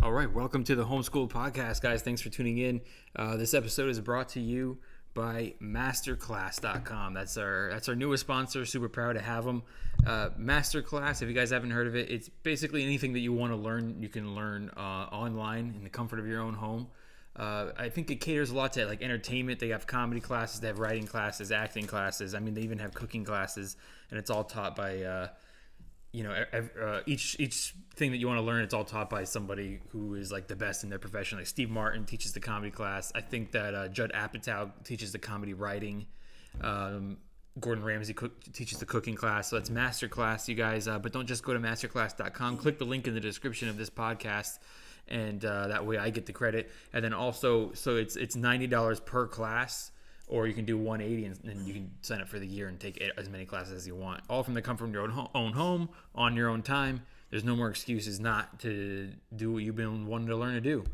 All right, welcome to the Homeschool Podcast, guys. Thanks for tuning in. This episode is brought to you by Masterclass.com. That's our newest sponsor. Super proud to have them. Masterclass, if you guys haven't heard of it, it's basically anything that you want to learn, you can learn online in the comfort of your own home. I think it caters a lot to like entertainment. They have comedy classes, they have writing classes, acting classes. I mean, they even have cooking classes, and it's all taught by each thing that you want to learn, it's all taught by somebody who is like the best in their profession. Like Steve Martin teaches the comedy class. I think that Judd Apatow teaches the comedy writing. Gordon Ramsay teaches the cooking class. So that's Masterclass, you guys. But don't just go to masterclass.com. Click the link in the description of this podcast, and that way I get the credit. And then also, so it's $90 per class. Or you can do $180 and you can sign up for the year and take as many classes as you want. All from the comfort of your own home, on your own time. There's no more excuses not to do what you've been wanting to learn to do.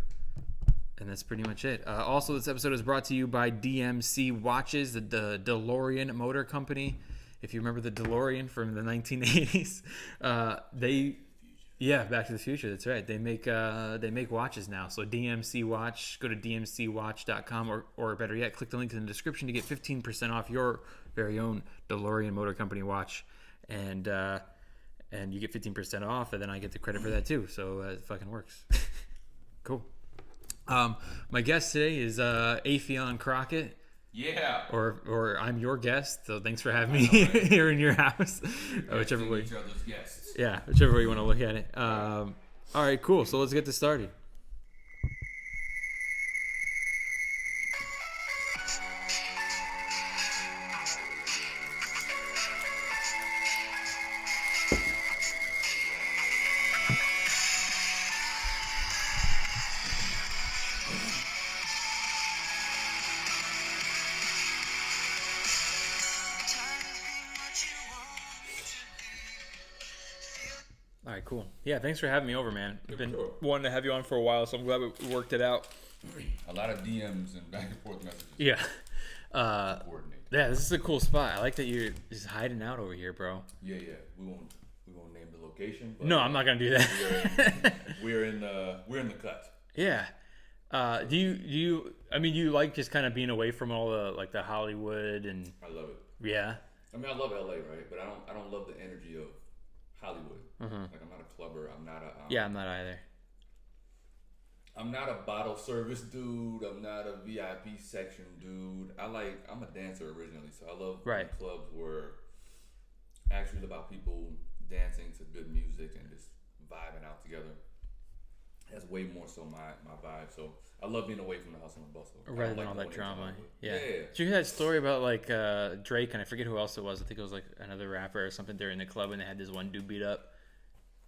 And that's pretty much it. Also, this episode is brought to you by DMC Watches, the DeLorean Motor Company. If you remember the DeLorean from the 1980s, Yeah, Back to the Future. That's right. They make watches now. So DMC Watch. Go to dmcwatch.com or better yet, click the link in the description to get 15% off your very own DeLorean Motor Company watch, and you get 15% off, and then I get the credit for that too. So it fucking works. Cool. My guest today is Affion Crockett. Yeah. Or I'm your guest. So thanks for having me here in your house. Whichever way. Each other's guests. Yeah, whichever way you want to look at it. All right, cool. So let's get this started. All right, cool. Yeah, thanks for having me over, man. I've been wanting to have you on for a while, so I'm glad we worked it out. A lot of DMs and back and forth messages. Yeah. Yeah, this is a cool spot. I like that you're just hiding out over here, bro. Yeah. We won't name the location. But no, I'm not gonna do that. We're in the cut. Yeah. Do you? I mean, you like just kind of being away from all the Hollywood and. I love it. Yeah. I mean, I love LA, right? But I don't love the energy of Hollywood. Like, I'm not a clubber. I'm not a. Yeah, I'm not either. I'm not a bottle service dude. I'm not a VIP section dude. I'm a dancer originally, so I love clubs where actually about people dancing to good music and just vibing out together. That's way more so my vibe. So I love being away from the hustle and bustle. Rather than all that drama. Yeah. Did you hear that story about Drake and I forget who else it was? I think it was like another rapper or something. They're in the club and they had this one dude beat up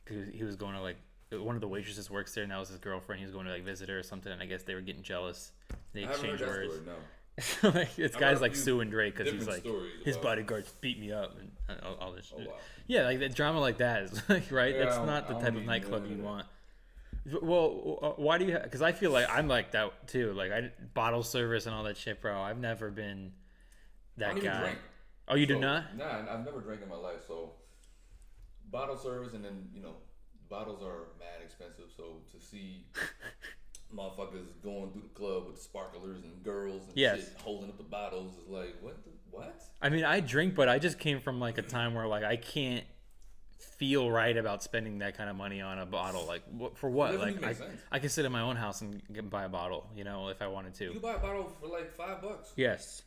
because he was going to one of the waitresses works there and that was his girlfriend. He was going to visit her or something, and I guess they were getting jealous. They exchanged words. Story, no. This guy's suing Drake because he's like his bodyguards beat me up and all this shit. Oh, wow. Yeah, like the drama like that is right. Yeah, That's not the type of nightclub you want. Well, why do you? Because I feel like I'm like that too. Like bottle service and all that shit, bro. I've never been that guy. Drink. Oh, you do not? Nah, I've never drank in my life. So bottle service, and then bottles are mad expensive. So to see motherfuckers going through the club with sparklers and girls and shit holding up the bottles is like what? I mean, I drink, but I just came from like a time where like I can't feel right about spending that kind of money on a bottle. Like for what? Like I can sit in my own house and buy a bottle, if I wanted to. You can buy a bottle for like $5. Yes.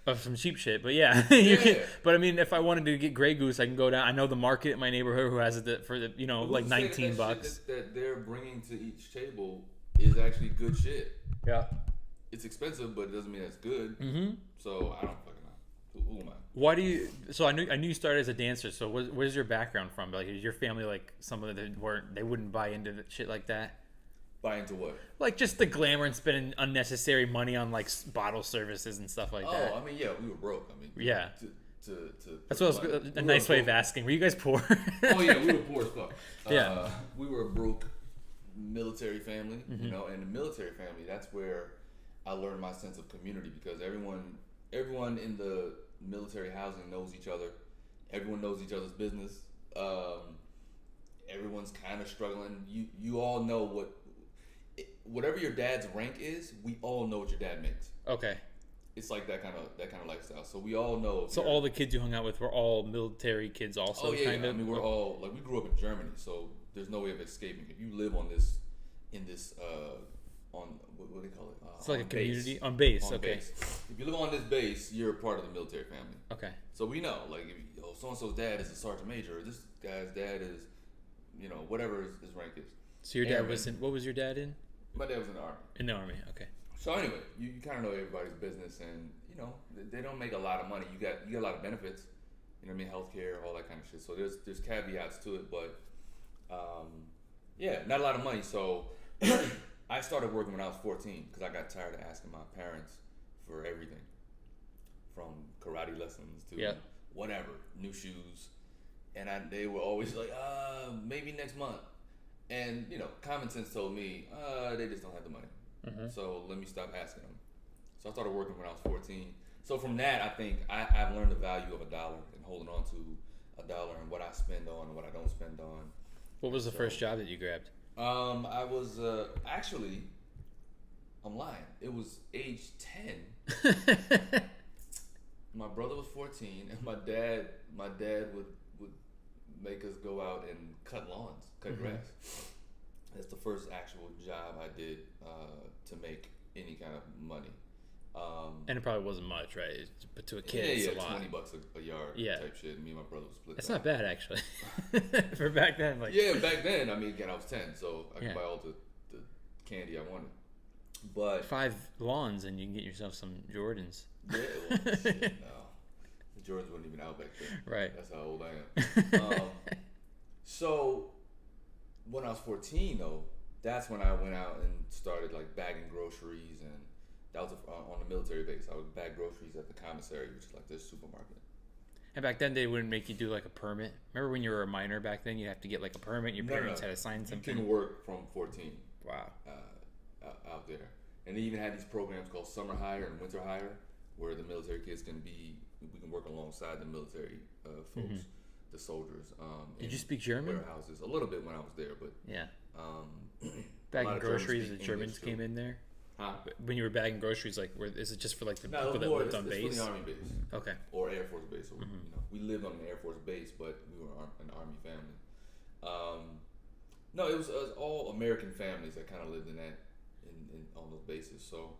Of some cheap shit, but yeah, you can. But I mean, if I wanted to get Grey Goose, I can go down. I know the market in my neighborhood who has it for like $19. That they're bringing to each table is actually good shit. Yeah, it's expensive, but it doesn't mean it's good. Mm-hmm. So I don't fucking know. Who am I? Why do you? So I knew you started as a dancer. So where's your background from? Like, is your family like someone that they wouldn't buy into shit like that? Buy into what? Like just the glamour and spending unnecessary money on like bottle services and stuff like that. Oh, I mean, yeah, we were broke. I mean, yeah. That's what I was, a we nice way of asking. Were you guys poor? Oh yeah, we were poor as fuck. Yeah. We were a broke military family, Mm-hmm. And the military family, that's where I learned my sense of community because everyone in the military housing knows each other. Everyone knows each other's business. everyone's kind of struggling. You all know whatever your dad's rank is. We all know what your dad makes. Okay. It's like that kind of lifestyle. So we all know. So all the kids you hung out with were all military kids, also. Oh yeah, kind of? I mean, we're all like we grew up in Germany, so there's no way of escaping. If you live on this, on what do they call it? It's like a community base. On base. On Okay. Base. If you live on this base, you're a part of the military family. Okay. So we know, like, if so and so's dad is a sergeant major, or this guy's dad is, whatever his rank is. So your dad was in. What was your dad in? My dad was in the army. In the army. Okay. So anyway, you kind of know everybody's business, and they don't make a lot of money. You got a lot of benefits, you know what I mean, healthcare, all that kind of shit. So there's caveats to it, but yeah, not a lot of money. So I started working when I was 14 because I got tired of asking my parents for everything, from karate lessons to whatever, new shoes, and they were always like, maybe next month, and common sense told me, they just don't have the money. Mm-hmm. So let me stop asking them. So I started working when I was 14. So from that, I think I've learned the value of $1 and holding on to $1 and what I spend on and what I don't spend on. What was the first job that you grabbed? I was actually, I'm lying. It was age 10. My brother was 14, and my dad would make us go out and cut lawns, cut grass. That's the first actual job I did to make any kind of money. And it probably wasn't much, right? But to a kid, it's a lot. $20 a yard type shit. Me and my brother would split. That's not bad, actually. For back then, back then. I mean, again, I was 10, so I could buy all the candy I wanted. But 5 lawns, and you can get yourself some Jordans. Yeah, well, shit, no, the Jordans weren't even out back then. Right. That's how old I am. So when I was 14, though, that's when I went out and started like bagging groceries, and that was on the military base. I would bag groceries at the commissary, which is like this supermarket. And back then, they wouldn't make you do like a permit. Remember when you were a minor back then? You have to get like a permit. Your parents had to sign something. You can work from 14. Wow. Out there, and they even had these programs called summer hire and winter hire, where the military kids we can work alongside the military folks, the soldiers. Did you speak German? Warehouses, a little bit when I was there, but bagging groceries, the Germans came in there. Huh? When you were bagging groceries, like, is it just for like the people that lived on base? It's for the Army base. Okay. Or Air Force base. Or, we lived on an Air Force base, but we were an Army family. No, it was all American families that kind of lived in on those bases. So,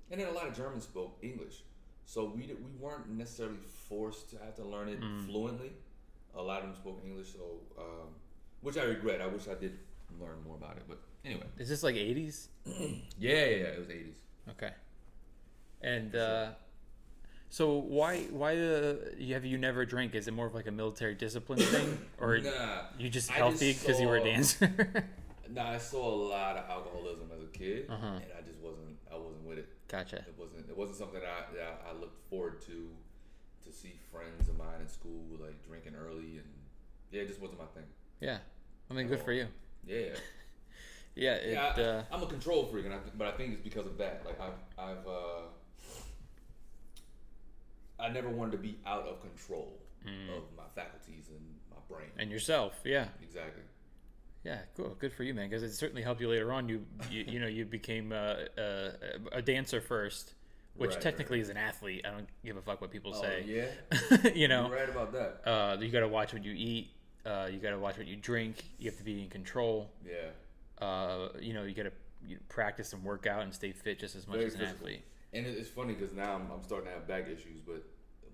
and then a lot of Germans spoke English, so we weren't necessarily forced to have to learn it fluently. A lot of them spoke English, so which I regret. I wish I did learn more about it, but anyway. Is this like 80s? Yeah, it was 80s. Okay. And so why have you never drank? Is it more of like a military discipline thing, or you just healthy because you were a dancer? Nah, I saw a lot of alcoholism as a kid, and I wasn't with it. Gotcha. It wasn't something that I looked forward to see friends of mine in school like drinking early, and it just wasn't my thing. Yeah, I mean, good for you. Yeah. I'm a control freak, but I think it's because of that. Like I never wanted to be out of control of my faculties and my brain and yourself. Yeah. Exactly. Yeah, cool. Good for you, man. Because it certainly helped you later on. You became a dancer first, which technically is an athlete. I don't give a fuck what people say. Yeah. You're right about that. You got to watch what you eat. You got to watch what you drink. You have to be in control. Yeah. You got to practice and work out and stay fit just as much as an athlete. And it's funny because now I'm starting to have back issues, but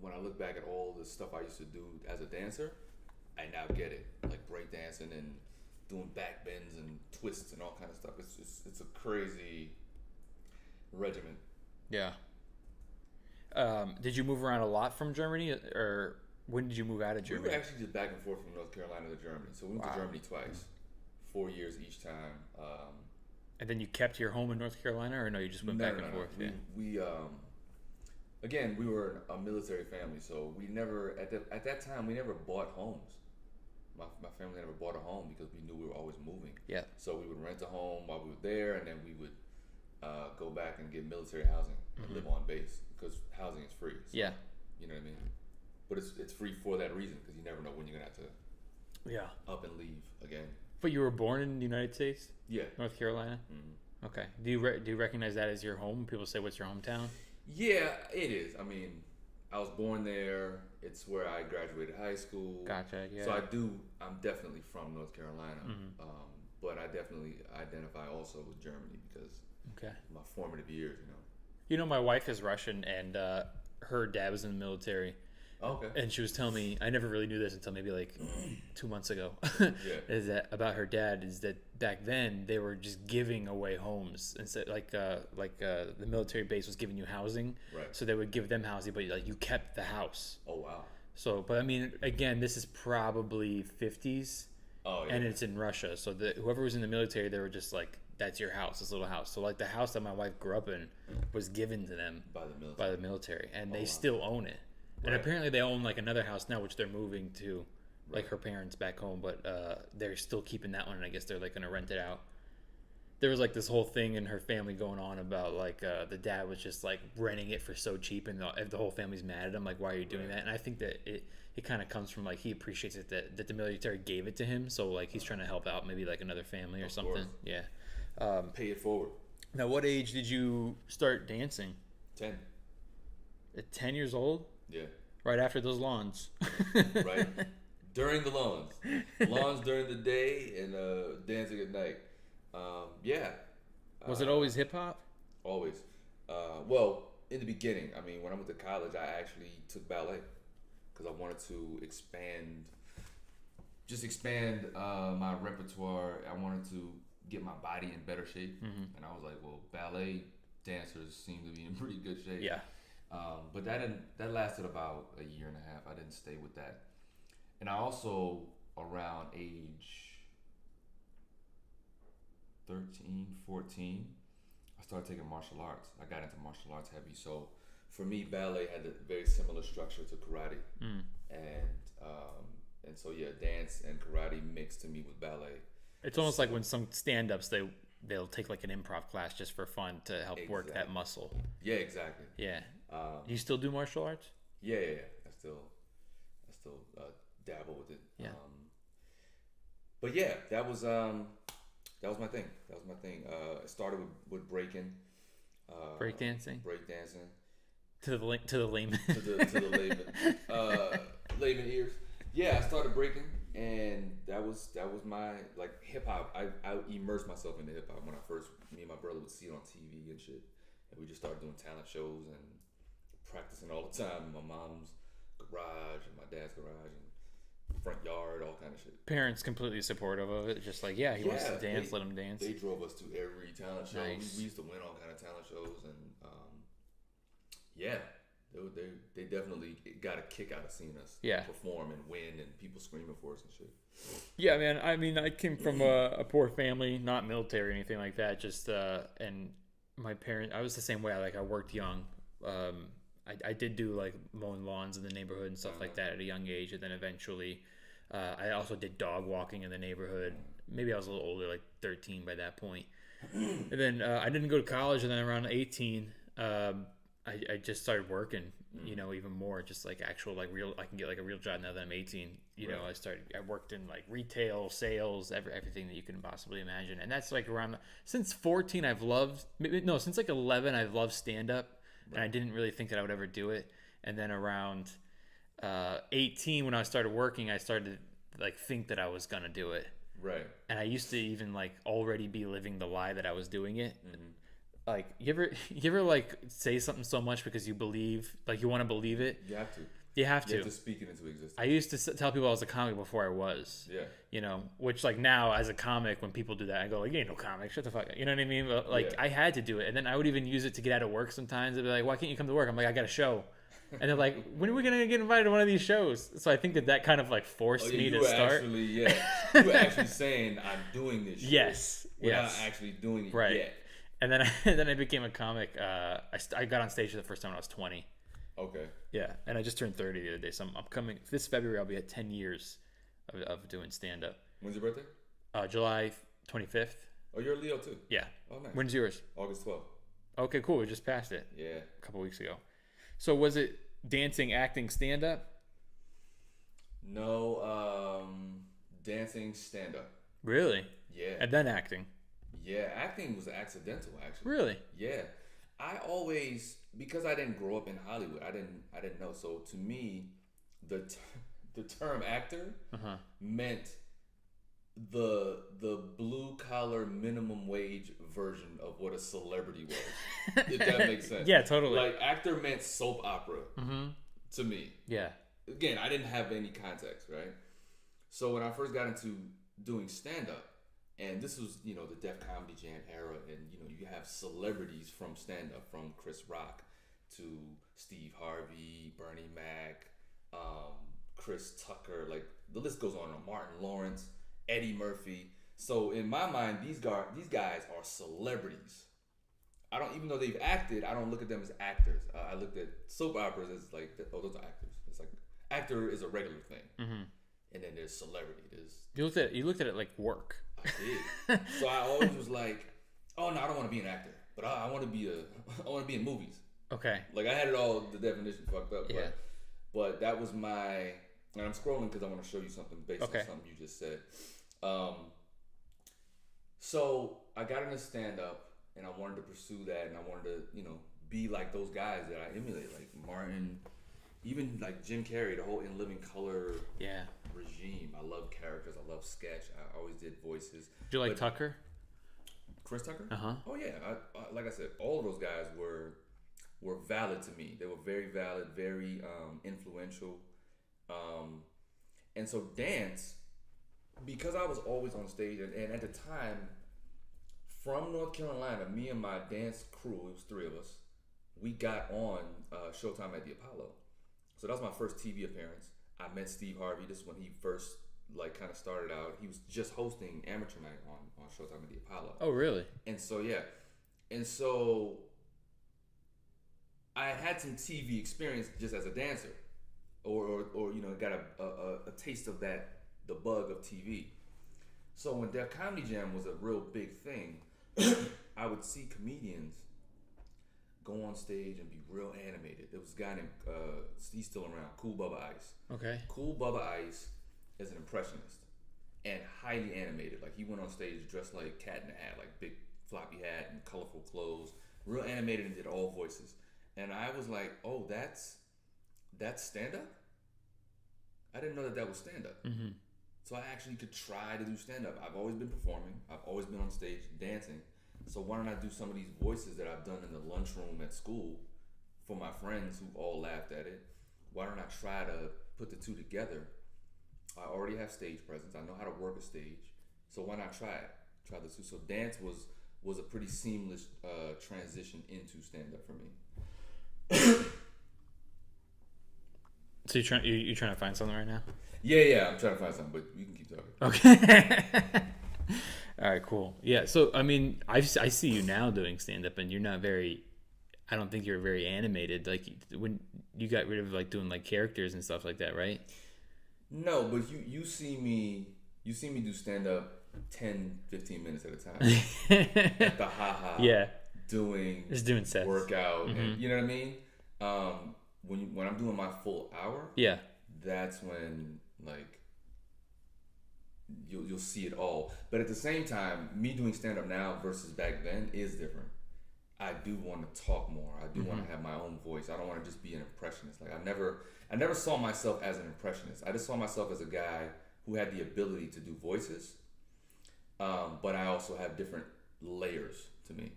when I look back at all the stuff I used to do as a dancer, I now get it. Like break dancing and doing back bends and twists and all kind of stuff. It's a crazy regimen. Yeah. Did you move around a lot from Germany, or when did you move out of Germany? We were actually just back and forth from North Carolina to Germany. So we went to Germany twice, 4 years each time. And then you kept your home in North Carolina, or no, you just went back and forth? No. We again, we were a military family, so we never at that time we never bought homes. My family never bought a home because we knew we were always moving. Yeah. So we would rent a home while we were there, and then we would go back and get military housing and live on base because housing is free. So, yeah. You know what I mean? But it's free for that reason because you never know when you're gonna have to Yeah. up and leave again. But you were born in the United States? Yeah. North Carolina? Mm-hmm. Okay. Do you recognize that as your home? People say, what's your hometown? Yeah, it is. I mean, I was born there. It's where I graduated high school. Gotcha, yeah. So I'm definitely from North Carolina. Mm-hmm. But I definitely identify also with Germany because my formative years, You know, my wife is Russian, and her dad was in the military. Okay. And she was telling me, I never really knew this until maybe like 2 months ago. Is that about her dad? Is that back then they were just giving away homes instead, the military base was giving you housing, right? So they would give them housing, but like you kept the house. Oh wow. So, but I mean, again, this is probably 50s. Oh yeah. And it's in Russia, so whoever was in the military, they were just like, that's your house, this little house. So like the house that my wife grew up in was given to them by the military, and they still own it. And apparently they own like another house now, which they're moving to, like her parents back home. But they're still keeping that one, and I guess they're like gonna rent it out. There was like this whole thing in her family going on about like the dad was just like renting it for so cheap, and the whole family's mad at him. Like, why are you doing that? And I think that it kind of comes from like he appreciates it that the military gave it to him, so like he's trying to help out maybe like another family or something. Course. Yeah. Pay it forward. Now, what age did you start dancing? 10. At 10 years old? Yeah. Right after those lawns. Right. During the lawns. Lawns during the day and dancing at night. Yeah. Was it always hip hop? Always. Well, in the beginning, I mean, when I went to college, I actually took ballet because I wanted to expand my repertoire. I wanted to get my body in better shape. Mm-hmm. And I was like, well, ballet dancers seem to be in pretty good shape. Yeah. But that lasted about a year and a half. I didn't stay with that. And I also, around age 13, 14, I started taking martial arts. I got into martial arts heavy. So for me, ballet had a very similar structure to karate. And so yeah, dance and karate mixed to me with ballet. It's almost like when some stand-ups, they'll take like an improv class just for fun to help work that muscle. Yeah, exactly. Yeah. Do you still do martial arts? Yeah. I still dabble with it. Yeah. But yeah, that was my thing. It started with breaking. Breakdancing. Breakdancing. To the layman. to the layman. Layman ears. Yeah, I started breaking, and that was my like hip hop. I immersed myself into hip hop when me and my brother would see it on TV and shit, and we just started doing talent shows and practicing all the time in my mom's garage and my dad's garage and front yard, all kind of shit. Parents completely supportive of it, just like he wants to dance, let him dance. They drove us to every talent show. Nice. We used to win all kind of talent shows, and they definitely got a kick out of seeing us perform and win and people screaming for us and shit. Yeah, man. I mean, I came from a poor family, not military or anything like that. Just and my parents, I was the same way. I worked young. I did do like mowing lawns in the neighborhood and stuff like that at a young age, and then eventually, I also did dog walking in the neighborhood. Maybe I was a little older, like 13 by that point. And then I didn't go to college, and then around 18. I just started working, even more, just like actual, like real, I can get like a real job now that I'm 18. I worked in like retail, sales, everything that you can possibly imagine. And that's like since 14, since like 11, I've loved stand up, and I didn't really think that I would ever do it. And then around 18, when I started working, I started like think that I was going to do it. Right. And I used to even like already be living the lie that I was doing it. Mm-hmm. Like, you ever like say something so much because you believe, like you want to believe it? You have to. You have to speak it into existence. I used to tell people I was a comic before I was. Yeah. Which like now as a comic, when people do that, I go like, you ain't no comic, shut the fuck up. You know what I mean? But like I had to do it. And then I would even use it to get out of work sometimes. They'd be like, why can't you come to work? I'm like, I got a show. And they're like, when are we going to get invited to one of these shows? So I think that kind of like forced me to start. You were actually saying, I'm doing this shit. Yes. Without actually doing it yet. And then I became a comic. I got on stage for the first time when I was 20. Okay. Yeah, and I just turned 30 the other day. So I'm coming this February. I'll be at 10 years of doing stand up. When's your birthday? July 25th. Oh, you're a Leo too. Yeah. Oh, nice. When's yours? August 12th. Okay, cool. We just passed it. Yeah. A couple weeks ago. So was it dancing, acting, stand up? No. Dancing, stand up. Really? Yeah. And then acting. Yeah, acting was accidental actually. Really? Yeah. I always, because I didn't grow up in Hollywood, I didn't know. So to me, the term actor meant the blue collar minimum wage version of what a celebrity was. If that makes sense. Yeah, totally. Like actor meant soap opera to me. Yeah. Again, I didn't have any context, right? So when I first got into doing stand up, and this was, the Def Comedy Jam era, and you have celebrities from stand up, from Chris Rock to Steve Harvey, Bernie Mac, Chris Tucker, like the list goes on. Martin Lawrence, Eddie Murphy. So in my mind, these guys are celebrities. I don't, even though they've acted, I don't look at them as actors. I looked at soap operas as like, oh, those are actors. It's like actor is a regular thing, and then there's celebrity. You looked at it like work. I did. So I always was like, oh no, I don't want to be an actor, but I want to be in movies. Okay. Like I had it all, the definition fucked up. Yeah. But that was my, and I'm scrolling because I want to show you something based on something you just said. So I got into stand up, and I wanted to pursue that, and I wanted to, be like those guys that I emulate, like Martin, even like Jim Carrey, the whole In Living Color regime. I love characters. I love sketch. I always did voices. Do you like Tucker? Chris Tucker? Oh yeah. I like I said, all of those guys were valid to me. They were very valid, very influential. And so dance, because I was always on stage, and at the time, from North Carolina, me and my dance crew, it was 3 of us, we got on Showtime at the Apollo. So that was my first TV appearance. I met Steve Harvey. This is when he first kind of started out. He was just hosting Amateur Night on Showtime at the Apollo. Oh, really? And so, yeah. And so I had some TV experience just as a dancer, or got a taste of that, the bug of TV. So when Def Comedy Jam was a real big thing, I would see comedians go on stage and be real animated. There was a guy named, he's still around, Cool Bubba Ice. Okay. Cool Bubba Ice is an impressionist and highly animated. Like he went on stage dressed like Cat in the Hat, like big floppy hat and colorful clothes, real animated, and did all voices. And I was like, oh, that's stand-up? I didn't know that was stand-up. So I actually could try to do stand-up. I've always been performing. I've always been on stage dancing. So why don't I do some of these voices that I've done in the lunchroom at school for my friends who all laughed at it? Why don't I try to put the two together? I already have stage presence. I know how to work a stage. So why not try it? Try the two. So dance was a pretty seamless transition into stand-up for me. So you're trying to find something right now? Yeah, I'm trying to find something, but you can keep talking. Okay. All right, cool. Yeah, so I mean, I see you now doing stand-up, and you're not very. I don't think you're very animated. Like when you got rid of like doing like characters and stuff like that, right? No, but you see me do stand-up 10, 15 minutes at a time at the haha. Yeah. Doing sets, workout, and you know what I mean. When I'm doing my full hour, that's when like you'll see it all. But at the same time, me doing stand up now versus back then is different. I do want to talk more. I do want to have my own voice. I don't want to just be an impressionist. Like I never saw myself as an impressionist. I just saw myself as a guy who had the ability to do voices, but I also have different layers to me.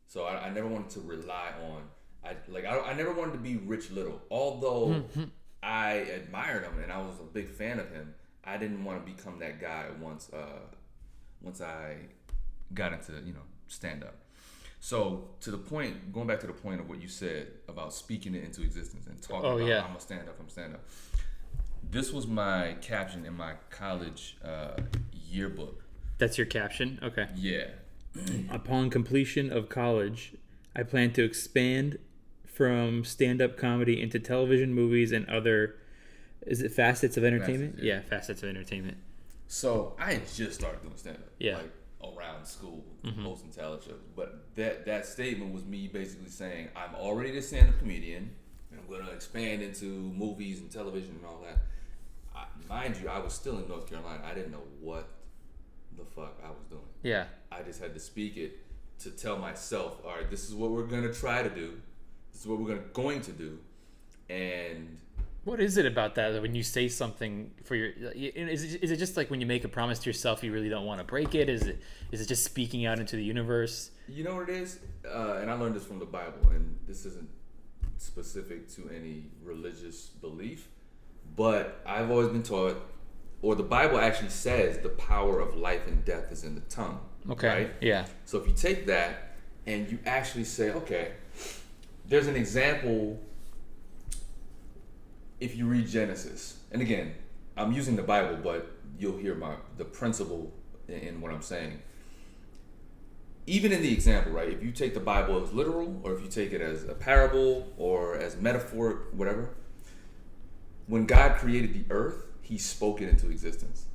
So I never wanted to rely on. I never wanted to be Rich Little, although I admired him and I was a big fan of him. I didn't want to become that guy once I got into stand up. So going back to the point of what you said about speaking it into existence and talking about I'm a stand up. This was my caption in my college yearbook. That's your caption? Okay. Yeah. Upon completion of college, I plan to expand from stand-up comedy into television, movies, and other, is it facets of entertainment? Facets of entertainment. So I had just started doing stand-up. Yeah. Like around school, hosting talent shows. But that statement was me basically saying, I'm already a stand-up comedian, and I'm going to expand into movies and television and all that. mind you, I was still in North Carolina. I didn't know what the fuck I was doing. Yeah. I just had to speak it to tell myself, all right, this is what we're going to try to do. This is what we're going to do. And what is it about that when you say something for your, is it just like when you make a promise to yourself you really don't want to break it? Is it just speaking out into the universe? You know what it is? And I learned this from the Bible, and this isn't specific to any religious belief, but I've always been taught, or the Bible actually says, the power of life and death is in the tongue. Okay. Right? Yeah. So if you take that and you actually say, okay, there's an example. If you read Genesis, and again, I'm using the Bible, but you'll hear the principle in what I'm saying. Even in the example, right? If you take the Bible as literal, or if you take it as a parable, or as metaphoric, whatever, when God created the earth, He spoke it into existence.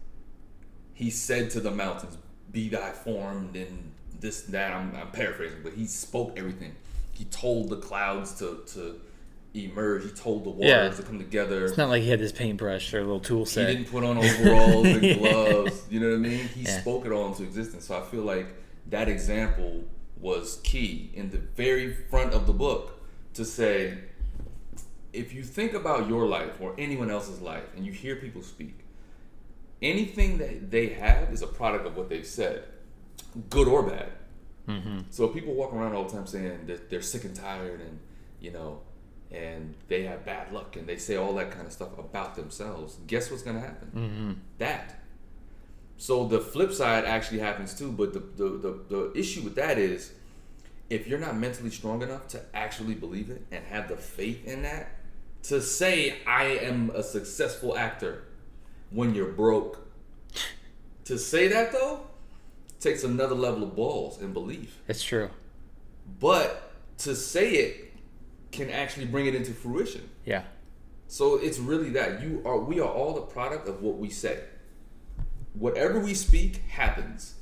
He said to the mountains, "Be thy formed," and this, that. I'm paraphrasing, but He spoke everything. He told the clouds to emerge. He told the waters to come together. It's not like he had this paintbrush or a little tool set. He didn't put on overalls and gloves. You know what I mean? He spoke it all into existence. So I feel like that example was key in the very front of the book to say, if you think about your life or anyone else's life and you hear people speak, anything that they have is a product of what they've said, good or bad. Mm-hmm. So people walk around all the time saying that they're sick and tired and, and they have bad luck and they say all that kind of stuff about themselves. Guess what's going to happen? Mm-hmm. That. So the flip side actually happens too, but the issue with that is if you're not mentally strong enough to actually believe it and have the faith in that, to say I am a successful actor when you're broke, to say that though, takes another level of balls and belief. It's true. But to say it can actually bring it into fruition. Yeah. So it's really that we are all the product of what we say. Whatever we speak happens.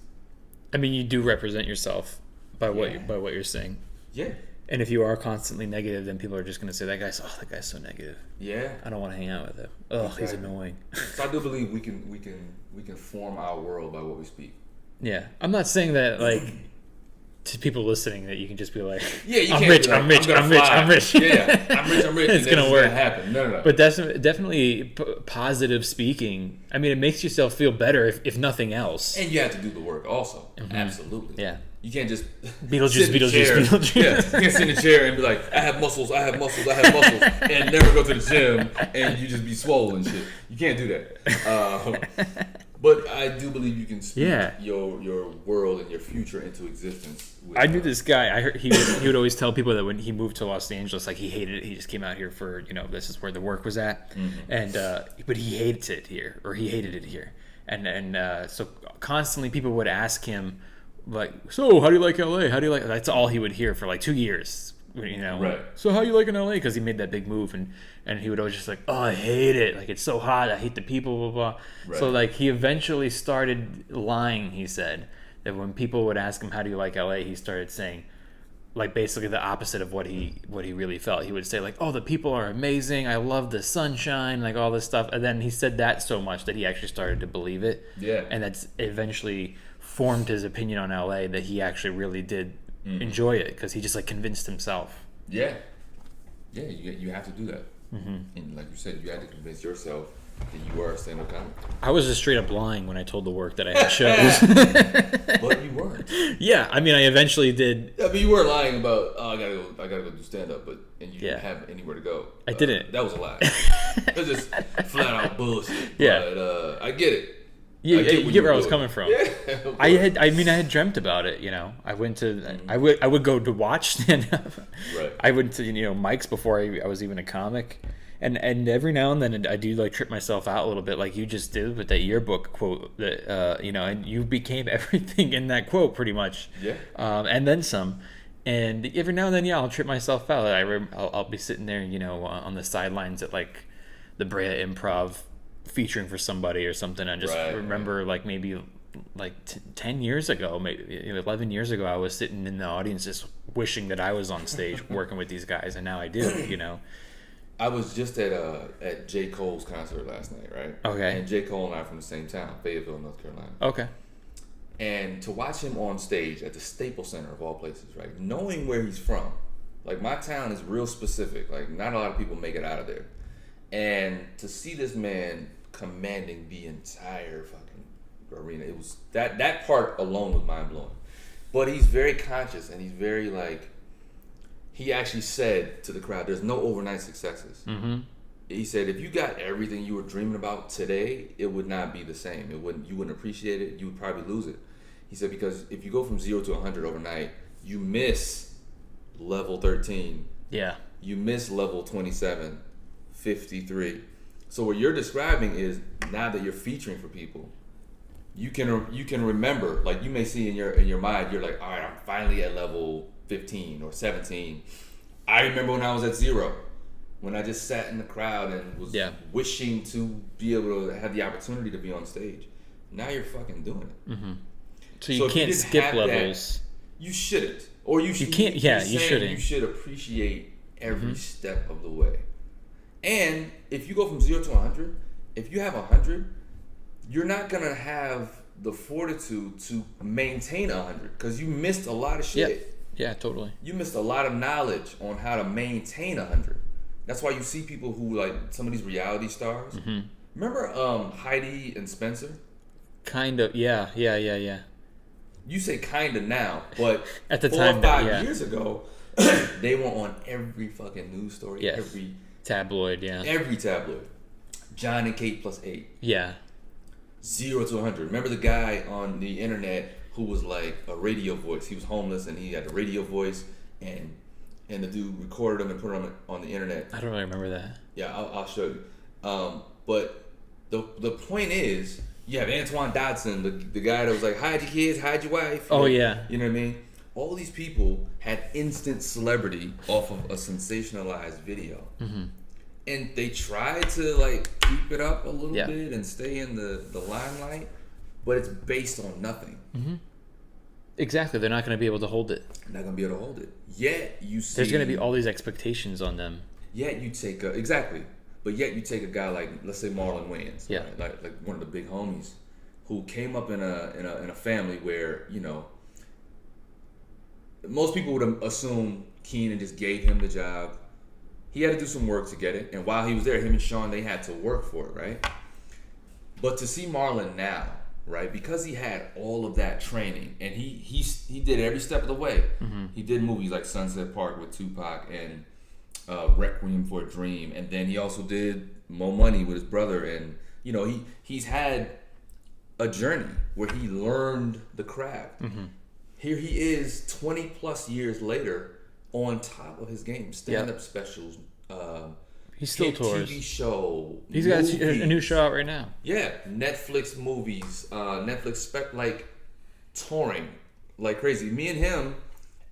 I mean, you do represent yourself by what you're saying. Yeah. And if you are constantly negative, then people are just going to say that guy's so negative. Yeah. I don't want to hang out with him. Oh, exactly. He's annoying. So I do believe we can form our world by what we speak. Yeah. I'm not saying that like to people listening that you can just be like, yeah, you I'm can't rich, be like, I'm rich. Yeah, I'm rich. I'm rich. It's gonna work. Happen. No. But that's definitely positive speaking. I mean, it makes yourself feel better if nothing else. And you have to do the work also. Mm-hmm. Absolutely. Yeah. You can't just Beetlejuice. Yeah, you can't sit in a chair and be like, I have muscles, and never go to the gym and you just be swollen and shit. You can't do that. But I do believe you can speak your world and your future into existence. I knew this guy. I heard he would always tell people that when he moved to Los Angeles, like he hated it. He just came out here for this is where the work was at, and but he hates it here, or he hated it here, and so constantly people would ask him like, so how do you like LA? How do you like? That's all he would hear for like 2 years. Right. So how you like in LA? Because he made that big move, and he would always just like, oh, I hate it. Like it's so hot. I hate the people. Blah blah. Right. So like he eventually started lying. He said that when people would ask him how do you like LA, he started saying like basically the opposite of what he really felt. He would say like, oh, the people are amazing. I love the sunshine, like all this stuff. And then he said that so much that he actually started to believe it. Yeah. And that's eventually formed his opinion on LA that he actually really did enjoy it because he just like convinced himself. Yeah. You have to do that. And like you said, you had to convince yourself that you are a stand-up comic. I was just straight up lying when I told the work that I had shows. But you weren't. Yeah, I mean, I eventually did. Yeah, but you were lying about, oh, I gotta go do stand-up, and you didn't have anywhere to go. I didn't. That was a lie. It was just flat out bullshit. Yeah. But I get it. You get where I was coming from. Yeah. I had dreamt about it. I went to I would go to watch stand up. Right. I went to Mike's before I was even a comic, and every now and then I do like trip myself out a little bit, like you just did with that yearbook quote that and you became everything in that quote pretty much. Yeah. And then some. And every now and then, I'll trip myself out. I'll be sitting there, on the sidelines at like the Brea Improv, featuring for somebody or something. I just remember like maybe like 10 years ago, maybe 11 years ago, I was sitting in the audience just wishing that I was on stage working with these guys, and now I do, I was just at J. Cole's concert last night, right? Okay. And J. Cole and I are from the same town, Fayetteville, North Carolina. Okay. And to watch him on stage at the Staples Center of all places, right? Knowing where he's from, like my town is real specific. Like not a lot of people make it out of there, and to see this man commanding the entire fucking arena, it was that part alone was mind blowing. But he's very conscious and he's very like. He actually said to the crowd, "There's no overnight successes." Mm-hmm. He said, "If you got everything you were dreaming about today, it would not be the same. You wouldn't appreciate it. You would probably lose it." He said, "Because if you go from 0 to 100 overnight, you miss level 13. Yeah. You miss level 27, 53. So what you're describing is now that you're featuring for people, you can remember. Like you may see in your mind, you're like, all right, I'm finally at level 15 or 17. I remember when I was at 0, when I just sat in the crowd and was wishing to be able to have the opportunity to be on stage. Now you're fucking doing it. Mm-hmm. So you can't skip levels. You shouldn't, or you should. You can't. Yeah, you shouldn't. You should appreciate every step of the way. And if you go from 0 to 100, if you have 100, you're not gonna have the fortitude to maintain 100 because you missed a lot of shit. Yeah, totally. You missed a lot of knowledge on how to maintain 100. That's why you see people who like some of these reality stars. Mm-hmm. Remember Heidi and Spencer? Kind of, yeah. You say kind of now, but at the 4 time, or 5 years ago, they were on every fucking news story, every tabloid, every tabloid. John and Kate plus 8. Yeah. 0 to 100. Remember the guy on the internet who was like a radio voice? He was homeless and he had a radio voice, and the dude recorded him and put him on the internet. I don't really remember that. Yeah, I'll show you. But the point is, you have Antoine Dodson, the guy that was like, hide your kids, hide your wife. Oh, yeah. You know what I mean? All these people had instant celebrity off of a sensationalized video. Mm-hmm. And they tried to like keep it up a little bit and stay in the limelight, but it's based on nothing. Mm-hmm. Exactly. They're not going to be able to hold it. Not going to be able to hold it. Yet you see... There's going to be all these expectations on them. Yet you take a... Exactly. But yet you take a guy like, let's say Marlon Wayans. Yeah. Right? Like one of the big homies who came up in a family where, you know, most people would assume Keenan just gave him the job. He had to do some work to get it. And while he was there, him and Sean, they had to work for it, right? But to see Marlon now, right, because he had all of that training and he did every step of the way. Mm-hmm. He did movies like Sunset Park with Tupac and Requiem for a Dream, and then he also did Mo Money with his brother, and you know he's had a journey where he learned the craft. Mm-hmm. Here he is 20 plus years later on top of his game, stand-up specials, he still tours, TV show, he's got a new show out right now. Yeah, Netflix movies, like touring like crazy. Me and him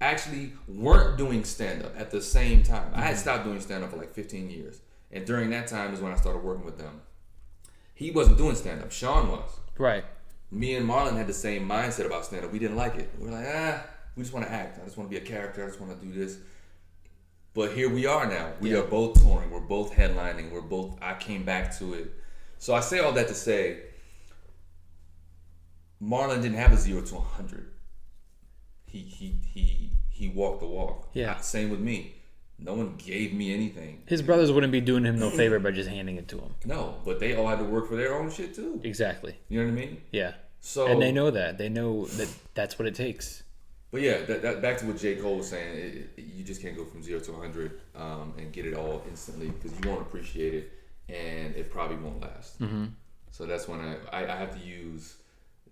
actually weren't doing stand-up at the same time. I had stopped doing stand-up for like 15 years. And during that time is when I started working with them. He wasn't doing stand-up. Sean was. Right. Me and Marlon had the same mindset about stand-up. We didn't like it. We were like, we just want to act. I just want to be a character. I just want to do this. But here we are now. We are both touring. We're both headlining. I came back to it. So I say all that to say, Marlon didn't have a 0 to 100. He walked the walk. Yeah. Same with me. No one gave me anything. His brothers wouldn't be doing him no favor by just handing it to him. No, but they all had to work for their own shit too. Exactly. You know what I mean? Yeah. So and they know that. They know that that's what it takes. But yeah, that back to what J. Cole was saying. You just can't go from 0 to 100 and get it all instantly because you won't appreciate it and it probably won't last. Mm-hmm. So that's when I have to use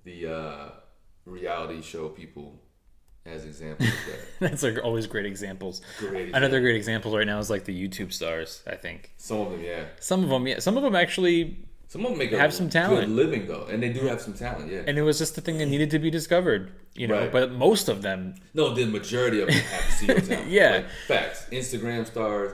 the reality show people as examples of that. That's like always great examples. Another great example right now is like the YouTube stars, I think. Some of them, yeah. Some of them actually have some talent. Good living though, and they do have some talent, yeah. And it was just the thing that needed to be discovered, you know. Right. But most of them, no, the majority of them have zero talent. Yeah, like, facts. Instagram stars.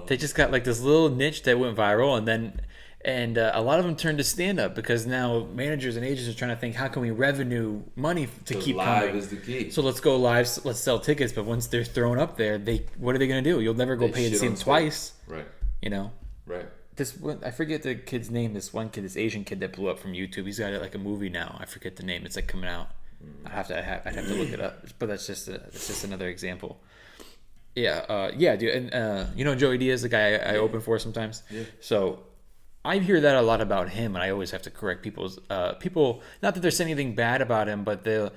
They just got like this little niche that went viral, and then And a lot of them turned to stand-up because now managers and agents are trying to think, how can we revenue money to keep live coming? Is the key. So let's go live, let's sell tickets. But once they're thrown up there, what are they going to do? You'll never go pay to see them twice. Right. You know? Right. I forget the kid's name. This one kid, this Asian kid that blew up from YouTube. He's got like a movie now. I forget the name. It's like coming out. I'd have to look it up. But that's just another example. Yeah, dude. And Joey Diaz, the guy I open for sometimes. Yeah. So I hear that a lot about him, and I always have to correct people's people. Not that they're saying anything bad about him, but they'll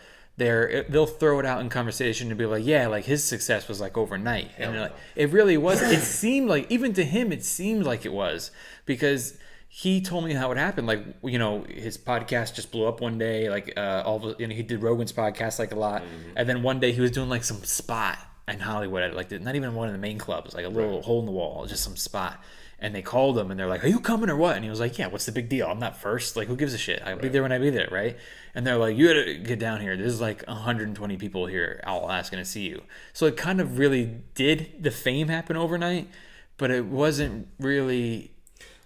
throw it out in conversation and be like, yeah, like his success was like overnight, and like it really was. It seemed like, even to him, it seemed like it was, because he told me how it happened. Like, his podcast just blew up one day. Like he did Rogan's podcast like a lot, and then one day he was doing like some spot in Hollywood at like not even one of the main clubs, like a little hole in the wall, just some spot. And they called him and they're like, are you coming or what? And he was like, yeah, what's the big deal? I'm not first. Like, who gives a shit? I'll be there when I be there, right? And they're like, you gotta get down here. There's like 120 people here all asking to see you. So it kind of really did the fame happen overnight, but it wasn't really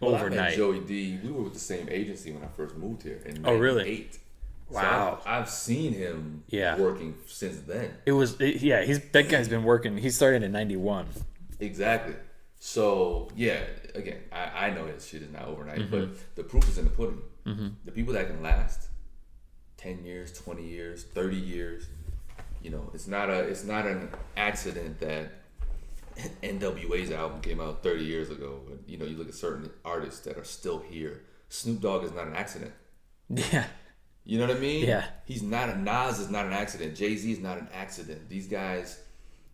overnight. I met Joey D. We were with the same agency when I first moved here in 98. Oh, really? Wow. So I've seen him working since then. That guy's been working. He started in 91. Exactly. So, yeah, again, I know his shit is not overnight, but the proof is in the pudding. The people that can last 10 years, 20 years, 30 years, it's not an accident that NWA's album came out 30 years ago. But, you look at certain artists that are still here. Snoop Dogg is not an accident. Yeah. You know what I mean? Yeah. Nas is not an accident. Jay-Z is not an accident. These guys,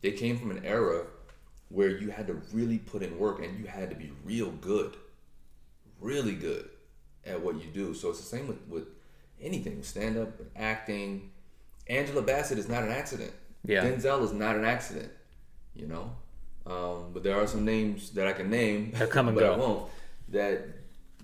they came from an era where you had to really put in work and you had to be really good at what you do. So it's the same with anything, stand-up, acting. Angela Bassett is not an accident. Yeah. Denzel is not an accident, but there are some names that I can name, they'll come and but go. I won't, that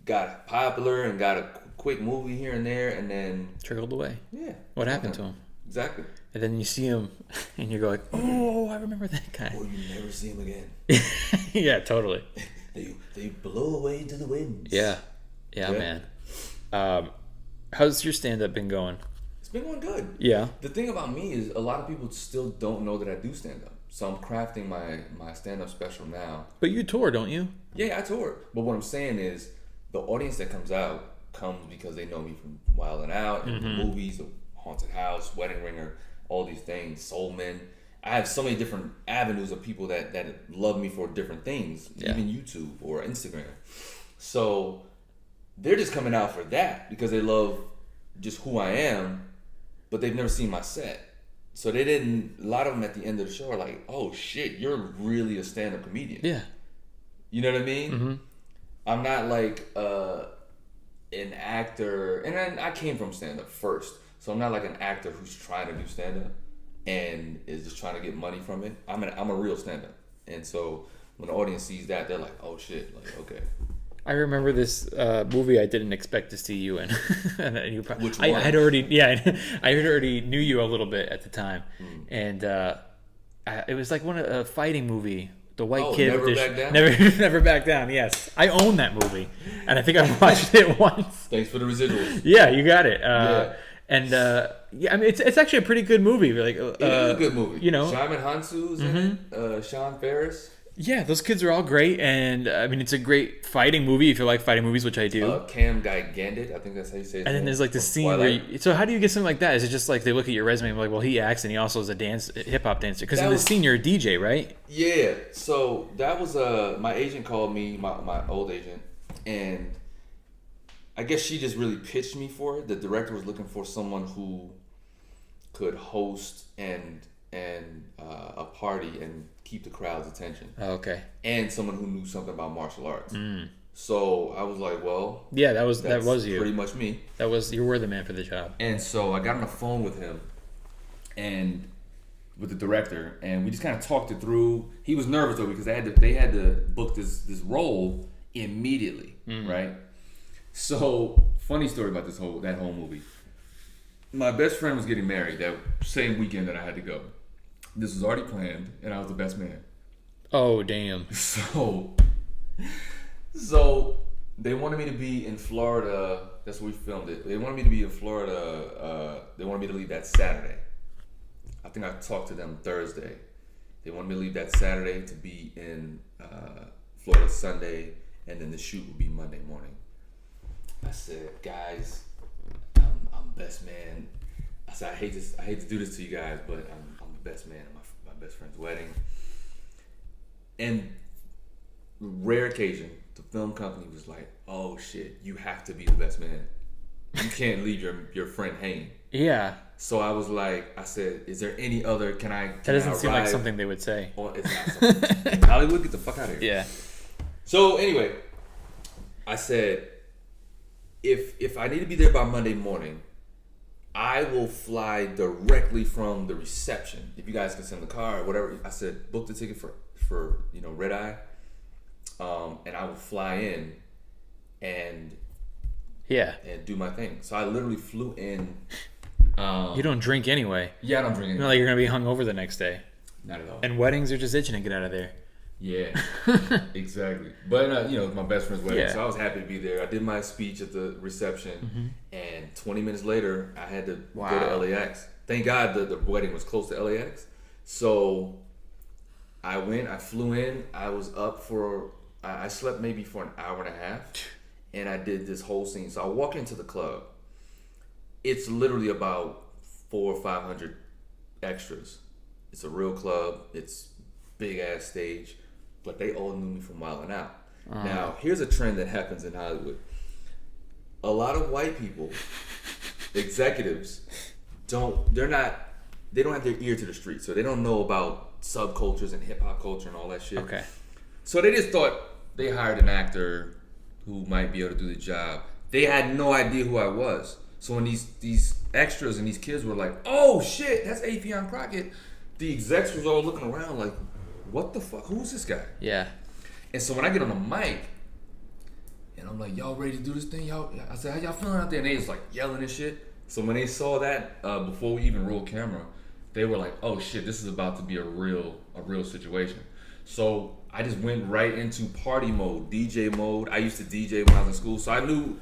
got popular and got a quick movie here and there and then trickled away. Yeah. What happened to him? Exactly. And then you see him, and you go like, "Oh, I remember that guy." Or you never see him again. Yeah, totally. They blow away to the winds. Yeah, man. How's your stand-up been going? It's been going good. Yeah. The thing about me is a lot of people still don't know that I do stand-up. So I'm crafting my stand-up special now. But you tour, don't you? Yeah, I tour. But what I'm saying is the audience that comes out comes because they know me from Wild 'N Out, and the movies, Haunted House, Wedding Ringer, all these things, Soul Men. I have so many different avenues of people that love me for different things, even YouTube or Instagram. So they're just coming out for that because they love just who I am, but they've never seen my set. So a lot of them at the end of the show are like, oh shit, you're really a stand-up comedian. Yeah. You know what I mean? I'm not like an actor, and then I came from stand-up first. So I'm not like an actor who's trying to do stand-up and is just trying to get money from it. I'm a real stand-up. And so when the audience sees that, they're like, oh shit, like, okay. I remember this movie I didn't expect to see you in. And you Which one? I had already knew you a little bit at the time. And it was like a fighting movie. The white kid. Never Back Down? Never Back Down, yes. I own that movie. And I think I watched it once. Thanks for the residuals. Yeah, you got it. And I mean, it's actually a pretty good movie. Like, it is a good movie. Shimon Hansu's in it. Sean Ferris. Yeah, those kids are all great, and I mean, it's a great fighting movie if you like fighting movies, which I do. Cam Gigandit, I think that's how you say it. And then there's like the scene where so how do you get something like that? Is it just like they look at your resume and like, well, he acts and he also is a hip hop dancer? Because in the scene you're a DJ, right? Yeah. So that was my agent called me, my old agent, and I guess she just really pitched me for it. The director was looking for someone who could host and a party and keep the crowd's attention. Oh, okay. And someone who knew something about martial arts. So I was like, well, yeah, that was you. Pretty much me. You were the man for the job. And so I got on the phone with him and with the director, and we just kind of talked it through. He was nervous though because they had to book this role immediately, right? So funny story about that whole movie. My best friend was getting married that same weekend that I had to go. This was already planned, and I was the best man. Oh, damn. So They wanted me to be in Florida. That's where we filmed it. They wanted me to be in Florida. They wanted me to leave that Saturday. I think I talked to them Thursday. They wanted me to leave that Saturday to be in Florida Sunday, and then the shoot would be Monday morning. I said, guys, I'm best man. I said, I hate to do this to you guys, but I'm the best man at my best friend's wedding. And rare occasion, the film company was like, oh shit, you have to be the best man. You can't leave your friend hanging. Yeah. So I said, is there any other, that doesn't seem like something they would say. Or it's not something. In Hollywood, get the fuck out of here. Yeah. So anyway, I said, if I need to be there by Monday morning, I will fly directly from the reception. If you guys can send the car or whatever, I said, book the ticket for red eye. And I will fly in and do my thing. So I literally flew in. You don't drink anyway. Yeah, I don't drink anyway. Not like you're gonna be hungover the next day. Not at all. And weddings are just itching to get out of there. Yeah, exactly. But it's my best friend's wedding, so I was happy to be there. I did my speech at the reception, and 20 minutes later, I had to go to LAX. Thank God the wedding was close to LAX. So I went. I flew in. I was up I slept maybe for an hour and a half, and I did this whole scene. So I walk into the club. It's literally about 400 or 500 extras. It's a real club. It's big ass stage, but they all knew me from Wild 'N Out. Now, here's a trend that happens in Hollywood. A lot of white people, executives, they don't have their ear to the street, so they don't know about subcultures and hip hop culture and all that shit. Okay. So they just thought they hired an actor who might be able to do the job. They had no idea who I was. So when these extras and these kids were like, "Oh shit, that's Affion Crockett," the execs was all looking around like, "What the fuck? Who's this guy?" Yeah. And so when I get on the mic, and I'm like, "Y'all ready to do this thing? Y'all?" I said, "How y'all feeling out there?" And they was like yelling and shit. So when they saw that before we even rolled camera, they were like, "Oh shit, this is about to be a real situation." So I just went right into party mode, DJ mode. I used to DJ when I was in school, so I knew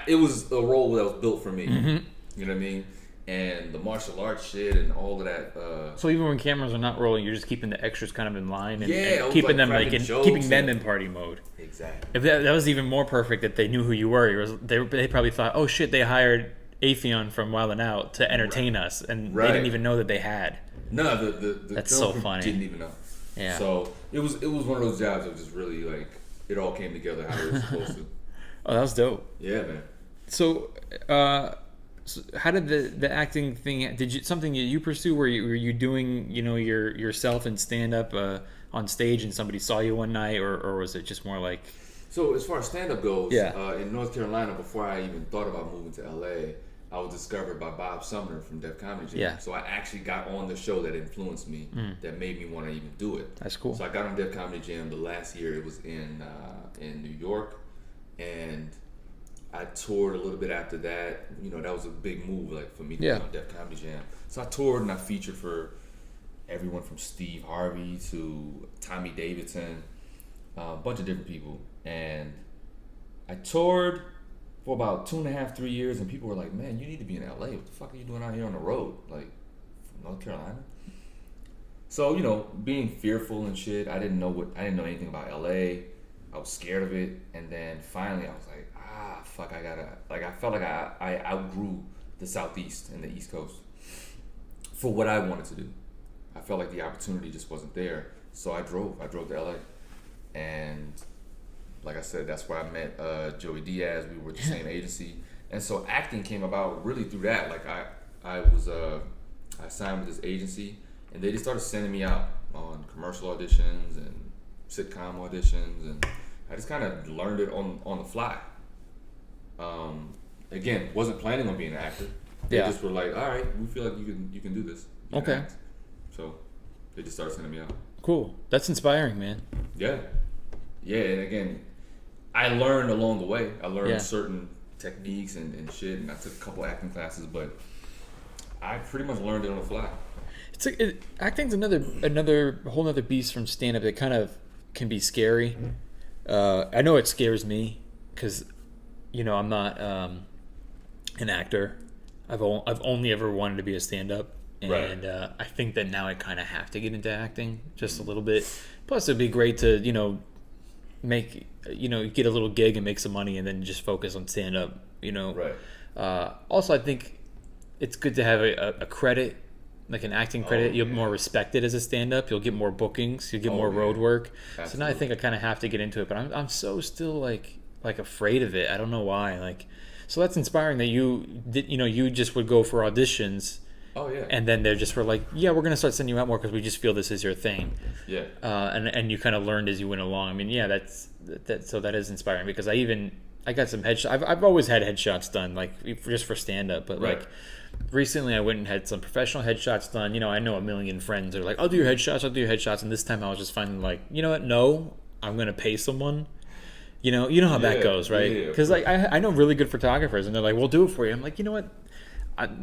it was a role that was built for me. Mm-hmm. You know what I mean? And the martial arts shit and all of that. So even when cameras are not rolling, you're just keeping the extras kind of in line and keeping them in party mode. Exactly. If that was even more perfect, that they knew who you were. They probably thought, oh shit, they hired Affion from Wild 'N Out to entertain us, and they didn't even know that they had. No, the that's so funny. Didn't even know. Yeah. So it was one of those jobs that was just really like it all came together how it was supposed to. Oh, that was dope. Yeah, man. So, how did the acting thing? Something that you pursue? Were you doing yourself and stand up on stage, and somebody saw you one night, or was it just more like? So as far as stand up goes, in North Carolina, before I even thought about moving to LA, I was discovered by Bob Sumner from Def Comedy Jam. Yeah. So I actually got on the show that influenced me, that made me want to even do it. That's cool. So I got on Def Comedy Jam the last year. It was in New York, and I toured a little bit after that. That was a big move, like for me to be on Def Comedy Jam. So I toured and I featured for everyone from Steve Harvey to Tommy Davidson, a bunch of different people. And I toured for about 2.5, 3 years, and people were like, "Man, you need to be in LA. What the fuck are you doing out here on the road, like from North Carolina?" So being fearful and shit, I didn't know anything about LA. I was scared of it, and then finally I was like, fuck, I felt like I outgrew the Southeast and the East Coast for what I wanted to do. I felt like the opportunity just wasn't there, so I drove to LA, and like I said, that's where I met Joey Diaz. We were at the same agency, and so acting came about really through that. Like I signed with this agency, and they just started sending me out on commercial auditions and sitcom auditions, and I just kind of learned it on the fly. Again, wasn't planning on being an actor. They just were like, "All right, we feel like you can do this." Okay. Act. So they just started sending me out. Cool. That's inspiring, man. Yeah. And again, I learned along the way. I learned certain techniques and shit, and I took a couple acting classes, but I pretty much learned it on the fly. Acting's another whole other beast from stand-up that kind of can be scary. I know it scares me. because, I'm not an actor. I've only ever wanted to be a stand-up, and Right. I think that now I kind of have to get into acting just a little bit. Plus, it'd be great to make get a little gig and make some money, and then just focus on stand-up. Right. Also, I think it's good to have a credit, like an acting credit. You'll be more respected as a stand-up. You'll get more bookings. You'll get more road work. Absolutely. So now I think I kind of have to get into it, but I'm so still like afraid of it. I don't know why. So that's inspiring that you did. You just would go for auditions. Oh yeah. And then they're just like, yeah, we're gonna start sending you out more because we just feel this is your thing. Yeah. And you kind of learned as you went along. I mean, yeah, so that is inspiring because I got some headshots. I've always had headshots done, like just for stand up, but Right. like recently I went and had some professional headshots done. I know a million friends are like, I'll do your headshots, and this time I was just finally like, you know what? No, I'm gonna pay someone. You know how that goes, right? Because like I know really good photographers, and they're like, we'll do it for you. I'm like, you know what?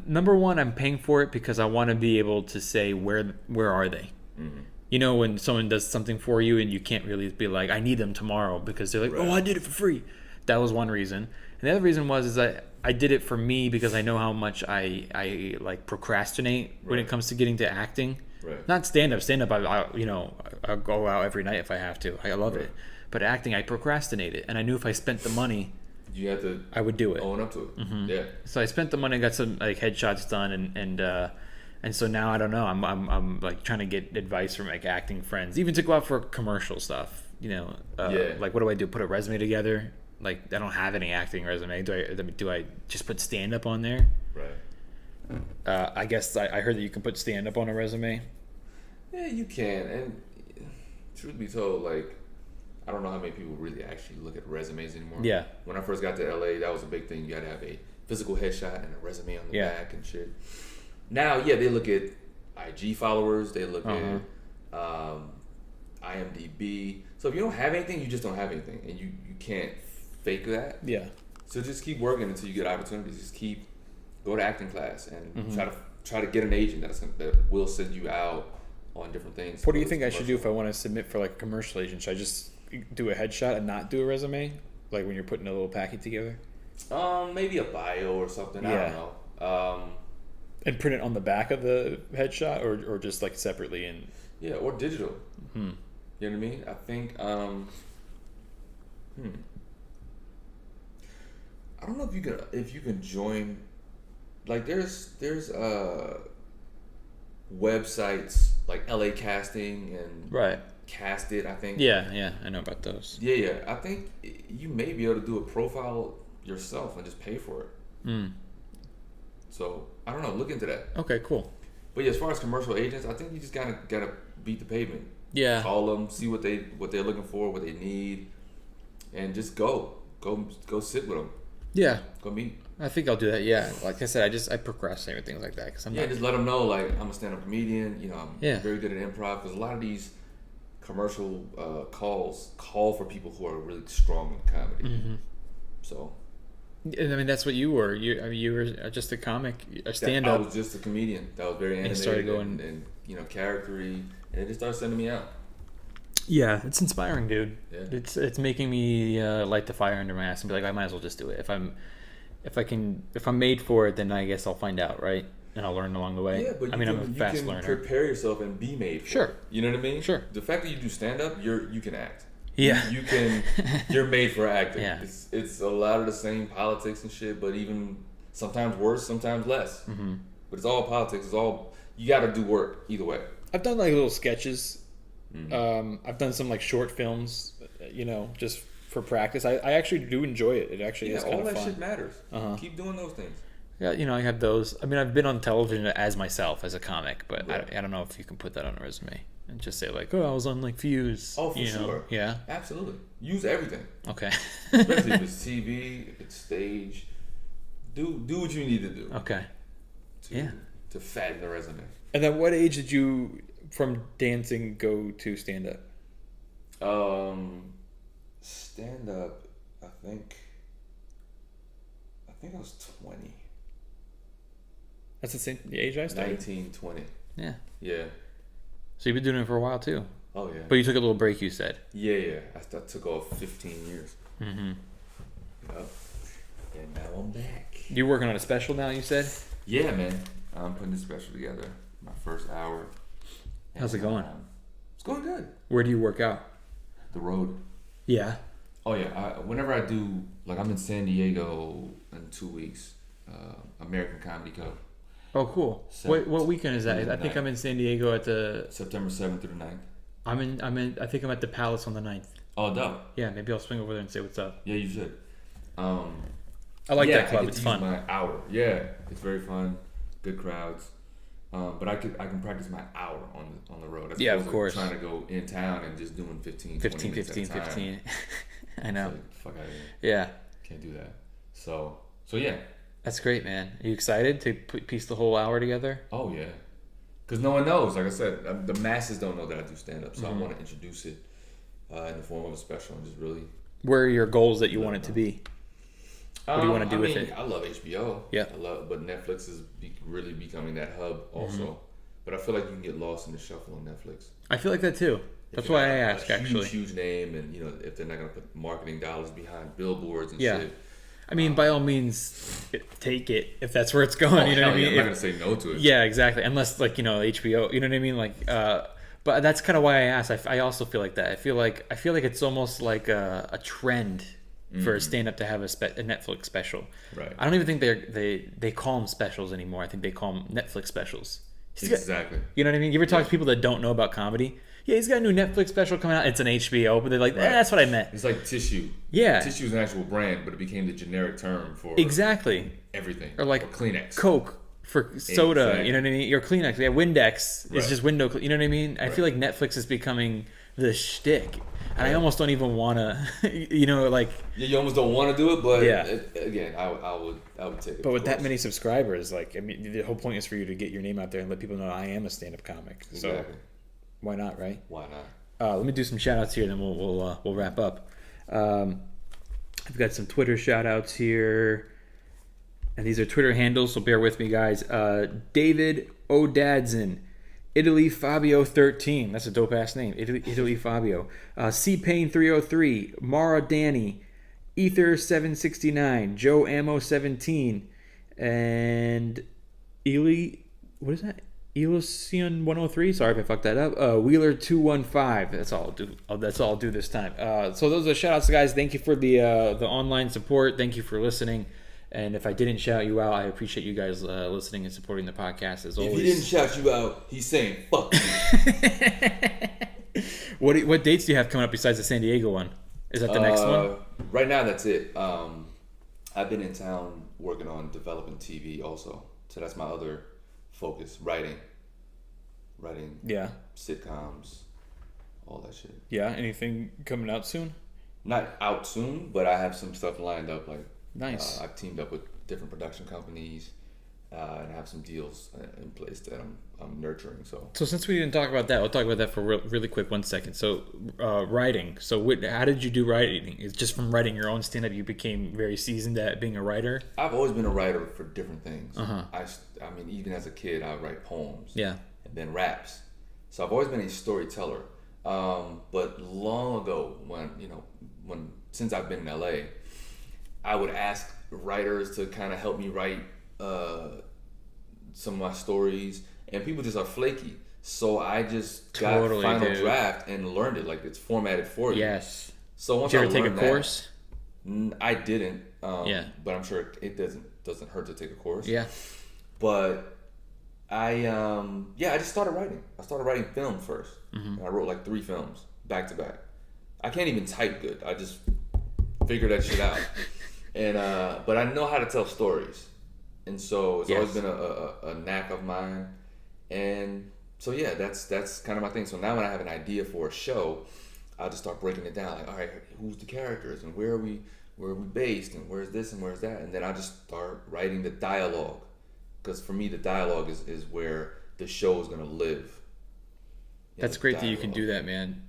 Number one, I'm paying for it because I want to be able to say where are they. Mm-hmm. When someone does something for you and you can't really be like, I need them tomorrow because they're like, Right. oh, I did it for free. That was one reason. And the other reason was I did it for me because I know how much I like procrastinate when it Right. comes to getting to acting. Right. Not stand up. Stand up, I'll go out every night if I have to. I love Right. it. But acting, I procrastinate it, and I knew if I spent the money, You have to I would do it. own up to it. Mm-hmm. Yeah. So I spent the money, got some like headshots done, and so now I don't know. I'm like trying to get advice from like acting friends, even to go out for commercial stuff. Like what do I do? Put a resume together? Like I don't have any acting resume. Do I just put stand up on there? Right. I guess I heard that you can put stand up on a resume. Yeah, you can. And truth be told, like I don't know how many people really actually look at resumes anymore. Yeah. When I first got to LA, that was a big thing. You got to have a physical headshot and a resume on the back and shit. Now, yeah, they look at IG followers. They look at IMDb. So if you don't have anything, you just don't have anything, and you can't fake that. Yeah. So just keep working until you get opportunities. Just go to acting class and try to get an agent that will send you out on different things. What do you think I should do if I want to submit for like a commercial agent? Should I just do a headshot and not do a resume, like when you're putting a little packet together? Maybe a bio or something. Yeah. I don't know. And print it on the back of the headshot, or just like separately in. Yeah, or digital. Hmm. You know what I mean? I think. I don't know if you can join. Like there's websites like LA Casting and Right. Cast It. I think. Yeah, I know about those. Yeah. I think you may be able to do a profile yourself and just pay for it. Mm. So I don't know. Look into that. Okay, cool. But yeah, as far as commercial agents, I think you just gotta beat the pavement. Yeah. Call them, see what they're looking for, what they need, and just go sit with them. Yeah. Go meet. I think I'll do that. Yeah. Like I said, I procrastinate with things like that because I'm not. Just let them know like I'm a stand-up comedian. I'm Yeah. very good at improv because a lot of these commercial calls call for people who are really strong in comedy. Mm-hmm. So. And I mean that's what you were. You were just a comic, a I stand-up. was just a comedian that was very animated started going- and charactery, and they just started sending me out. Yeah, it's inspiring, dude. Yeah. It's making me light the fire under my ass and be like, I might as well just do it. If I'm made for it, then I guess I'll find out, right? And I'll learn along the way. Yeah, but I'm a fast learner. Prepare yourself and be made for Sure. it. You know what I mean? Sure. The fact that you do stand up, you can act. Yeah. You can. You're made for acting. Yeah. It's a lot of the same politics and shit, but even sometimes worse, sometimes less. Mm-hmm. But it's all politics. It's all you got to do work either way. I've done like little sketches. Mm-hmm. I've done some like short films, just for practice. I actually do enjoy it. It actually is kind all of that fun. shit matters. Uh-huh. Keep doing those things. Yeah, I have those. I mean, I've been on television as myself, as a comic, but Right. I don't know if you can put that on a resume and just say like, oh, I was on like Fuse. Oh, for sure. Yeah. Absolutely. Use everything, Okay. especially if it's TV, if it's stage. Do what you need to do. Okay. To fatten the resume. And then, what age did you, from dancing, go to stand up? Stand up. I think I was 20. That's the same age I started. 19, 20. Yeah. Yeah. So you've been doing it for a while too. Oh yeah. But you took a little break, you said. Yeah. I took off 15 years. Mm-hmm. Yep. And now I'm back. You're working on a special now, you said? Yeah, man. I'm putting this special together. My first hour. How's it going? It's going good. Where do you work out? The road. Yeah. Oh yeah. Whenever I do, like I'm in San Diego in 2 weeks. American Comedy Cup. Oh, cool. What weekend is that? I think I'm in San Diego at the September 7th through the 9th. I think I'm at the Palace on the 9th. Oh, dope. Yeah, maybe I'll swing over there and say what's up. Yeah, you should. I like that club. It's fun. My hour. Yeah, it's very fun. Good crowds. But I can practice my hour on the road. Yeah, of course. Trying to go in town and just doing 15 I know. Like, fuck out of here. Yeah. Can't do that. So yeah. That's great, man. Are you excited to piece the whole hour together? Oh yeah. Because no one knows. Like I said, the masses don't know that I do stand up. So I want to introduce it in the form of a special and just really. Where are your goals that you want it to be? What do you want to do with it? I love HBO. Yeah. But Netflix is really becoming that hub also. But I feel like you can get lost in the shuffle on Netflix. I feel like that too. That's why I ask, actually. Huge name, and if they're not gonna put marketing dollars behind billboards and shit. I mean, by all means, take it if that's where it's going. You know what I mean? I'm not gonna say no to it. Yeah, exactly. Unless HBO. You know what I mean? But that's kind of why I asked. I also feel like that. I feel like it's almost like a trend for a stand-up to have a Netflix special. Right. I don't even think they call them specials anymore. I think they call them Netflix specials. Exactly. You know what I mean? You ever talk to people that don't know about comedy? Yeah, he's got a new Netflix special coming out. It's an HBO, but they're like, that's what I meant. It's like Tissue. Yeah. Tissue is an actual brand, but it became the generic term for everything. Or like Kleenex. Coke for soda. Exactly. You know what I mean? Your Kleenex. Yeah, Windex is just window. You know what I mean? I feel like Netflix is becoming the shtick. And I almost don't even want to, like... Yeah, you almost don't want to do it, but again, I would take it. But with that many subscribers, the whole point is for you to get your name out there and let people know I am a stand-up comic. Exactly. So why not, right? Why not? Let me do some shout-outs here, then we'll wrap up. I've got some Twitter shout-outs here. And these are Twitter handles, so bear with me, guys. David O'Dadson. Italy Fabio 13. That's a dope ass name. Italy Fabio. C Payne 303. Mara Danny. Ether 769. Joe Ammo 17. And Ely. What is that? Elocian 103. Sorry if I fucked that up. Wheeler 215. That's all I'll do. That's all I'll do this time. So those are the shout outs, guys. Thank you for the online support. Thank you for listening. And if I didn't shout you out, I appreciate you guys listening and supporting the podcast as always. If he didn't shout you out, he's saying fuck you. What dates do you have coming up besides the San Diego one? Is that the next one? Right now, that's it. I've been in town working on developing TV also. So that's my other focus, writing, yeah, sitcoms, all that shit. Yeah, anything coming out soon? Not out soon, but I have some stuff lined up, like nice. I've teamed up with different production companies, and have some deals in place that I'm nurturing. So since we didn't talk about that, we'll talk about that for really quick 1 second. So writing. So how did you do writing? Is just from writing your own stand-up you became very seasoned at being a writer? I've always been a writer for different things. Uh-huh. I mean, even as a kid, I would write poems. Yeah. And then raps. So I've always been a storyteller. But long ago, since I've been in LA, I would ask writers to kind of help me write some of my stories, and people just are flaky. So I just got final draft and learned it. Like, it's formatted for you. Yes. So once did you ever take a course? I didn't. Yeah. But I'm sure it doesn't hurt to take a course. Yeah. But I just started writing. I started writing film first. Mm-hmm. And I wrote like 3 films back to back. I can't even type good. I just figured that shit out. And but I know how to tell stories, and so it's always been a knack of mine. And so yeah, that's kind of my thing. So now when I have an idea for a show, I'll just start breaking it down. Like, all right, who's the characters, and where are we based, and where's this and where's that, and then I just start writing the dialogue, because for me the dialogue is where the show is gonna live. That's great that you can do that, man.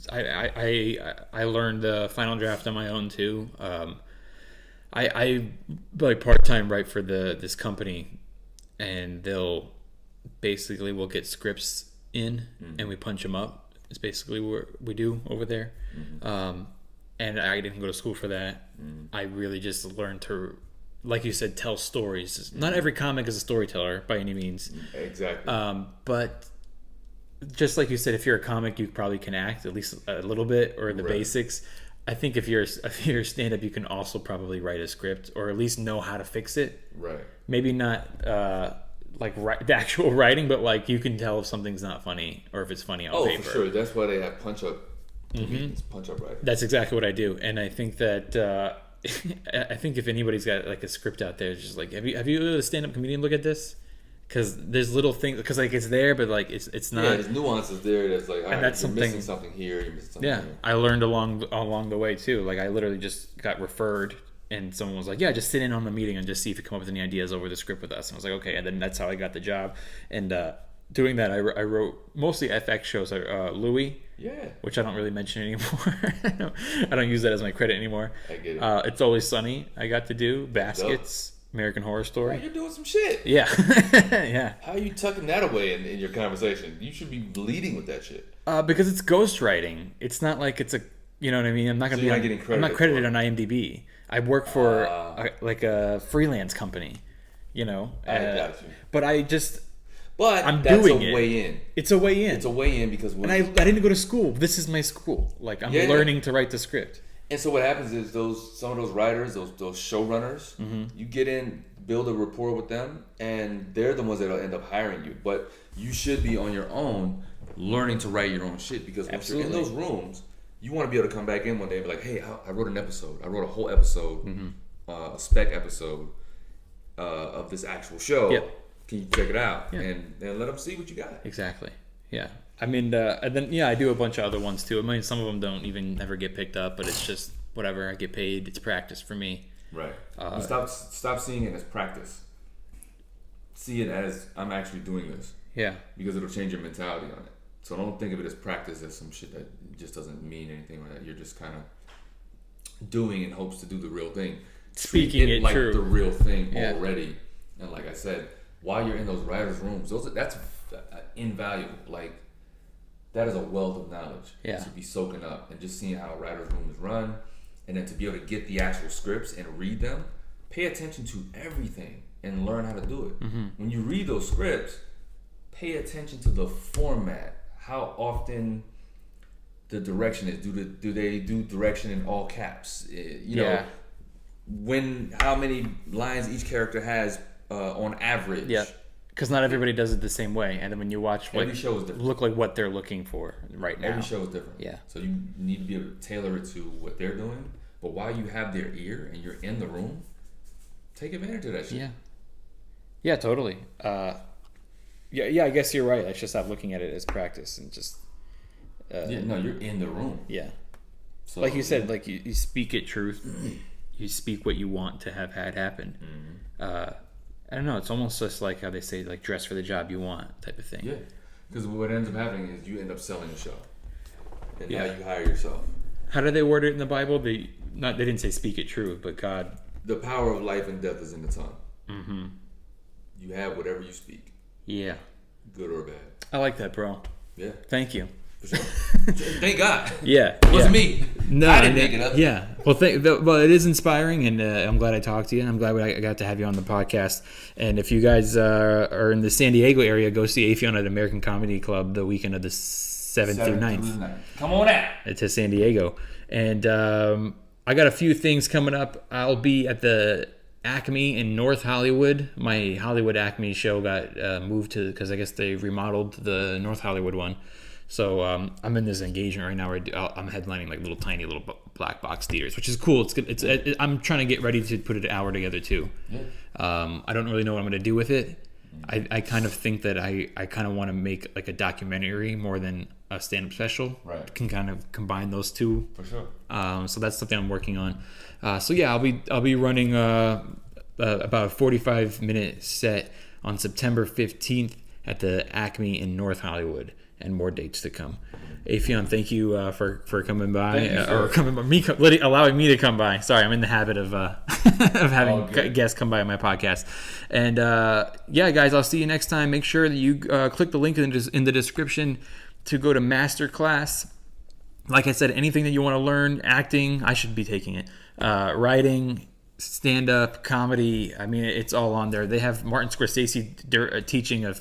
I learned the final draft on my own too. I like part-time write for this company, and we'll get scripts in and we punch them up. It's basically what we do over there. and I didn't go to school for that. I really just learned to, like you said, tell stories. Not every comic is a storyteller by any means. Exactly. But just like you said, if you're a comic, you probably can act at least a little bit or the basics. I think if you're a stand-up, you can also probably write a script or at least know how to fix it. Right. Maybe not like the actual writing, but like you can tell if something's not funny or if it's funny on paper. Oh, for sure. That's why they have punch-up comedians, punch-up writers. That's exactly what I do, and I think that I think if anybody's got like a script out there, it's just like, have you a stand-up comedian look at this? Because there's little things, because like it's there, but like it's not. Yeah, there's nuances there. That's like, and that's you're something, missing something here. You're missing something yeah, here. I learned along the way too. Like I literally just got referred, and someone was like, "Yeah, just sit in on the meeting and just see if you come up with any ideas over the script with us." And I was like, "Okay," and then that's how I got the job. And doing that, I wrote mostly FX shows. Louis, yeah, which I don't really mention anymore. I don't use that as my credit anymore. I get it. It's Always Sunny. I got to do Baskets. American Horror Story. Oh, you're doing some shit. Yeah. Yeah. How are you tucking that away in your conversation? You should be leading with that shit. Because it's ghostwriting. It's not like it's a, you know what I mean? I'm not going to getting credited. I'm not credited on IMDb. I work for a freelance company, you know. I got you. But I'm that's doing a it. way in. It's a way in. It's a way in because I didn't go to school. This is my school. Like I'm learning to write the script. And so what happens is some of those writers, those showrunners, you get in, build a rapport with them, and they're the ones that'll end up hiring you. But you should be on your own, learning to write your own shit, because once you're in those rooms, you want to be able to come back in one day and be like, "Hey, I wrote an episode. I wrote a whole episode, a spec episode of this actual show. Yep. Can you check it out?" And let them see what you got. Exactly. Yeah. I mean, and then I do a bunch of other ones too. I mean, some of them don't even ever get picked up, but it's just whatever. I get paid. It's practice for me. Right. Stop seeing it as practice. See it as, I'm actually doing this. Yeah. Because it'll change your mentality on it. So don't think of it as practice as some shit that just doesn't mean anything, or that you're just kind of doing in hopes to do the real thing. Speaking Treat it like true. the real thing already. And like I said, while you're in those writers' rooms, that's invaluable. Like, that is a wealth of knowledge to be soaking up, and just seeing how a writer's room is run, and then to be able to get the actual scripts and read them, pay attention to everything and learn how to do it. When you read those scripts, pay attention to the format, how often the direction is. Do they do direction in all caps? You know, how many lines each character has on average. Yeah. Because not everybody does it the same way, and then when you watch, every show is different. Look like what they're looking for right now. Every show is different. Yeah. So you need to be able to tailor it to what they're doing. But while you have their ear and you're in the room, take advantage of that shit. Yeah. Yeah, totally. Yeah. I guess you're right. I should stop looking at it as practice and just. No, you're in the room. Yeah. So, like you said, like you speak it truth. You speak what you want to have had happen. I don't know. It's almost just like how they say, like, dress for the job you want type of thing. Yeah. Because what ends up happening is you end up selling a show. And now you hire yourself. How do they word it in the Bible? They didn't say speak it true, but God. The power of life and death is in the tongue. Mm-hmm. You have whatever you speak. Yeah. Good or bad. I like that, bro. Yeah. Thank you. For sure. Thank God. Yeah. It wasn't me. No, I didn't make it up. Yeah. Well, it is inspiring, and I'm glad I talked to you. I'm glad I got to have you on the podcast. And if you guys are in the San Diego area, go see Affion at American Comedy Club the weekend of the 7th through 9th. Come on out. To San Diego. And I got a few things coming up. I'll be at the Acme in North Hollywood. My Hollywood Acme show got moved to, because I guess they remodeled the North Hollywood one. So I'm in this engagement right now where I'm headlining like tiny little black box theaters, which is cool. It's good. I'm trying to get ready to put an hour together too. Yeah. I don't really know what I'm going to do with it. I kind of think that I kind of want to make like a documentary more than a stand-up special. Right. Can kind of combine those two. For sure. So that's something I'm working on. So yeah, I'll be running about a 45-minute set on September 15th at the Acme in North Hollywood. And more dates to come. Affion, thank you for coming by, allowing me to come by. Sorry, I'm in the habit of having guests come by on my podcast. And yeah, guys, I'll see you next time. Make sure that you click the link in the description to go to Masterclass like I said, anything that you want to learn, acting, I should be taking it. Writing, stand-up, comedy, I mean, it's all on there. They have Martin Scorsese teaching a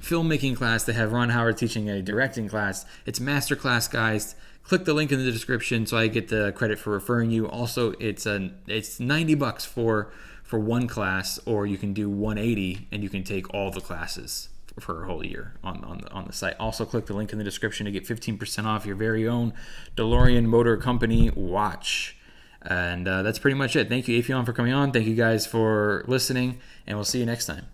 filmmaking class. They have Ron Howard teaching a directing class. It's masterclass, guys. Click the link in the description so I get the credit for referring you. Also, it's $90 for one class, or you can do $180 and you can take all the classes for a whole year on the site. Also, click the link in the description to get 15% off your very own DeLorean Motor Company watch. And that's pretty much it. Thank you, Affion, for coming on. Thank you guys for listening, and we'll see you next time.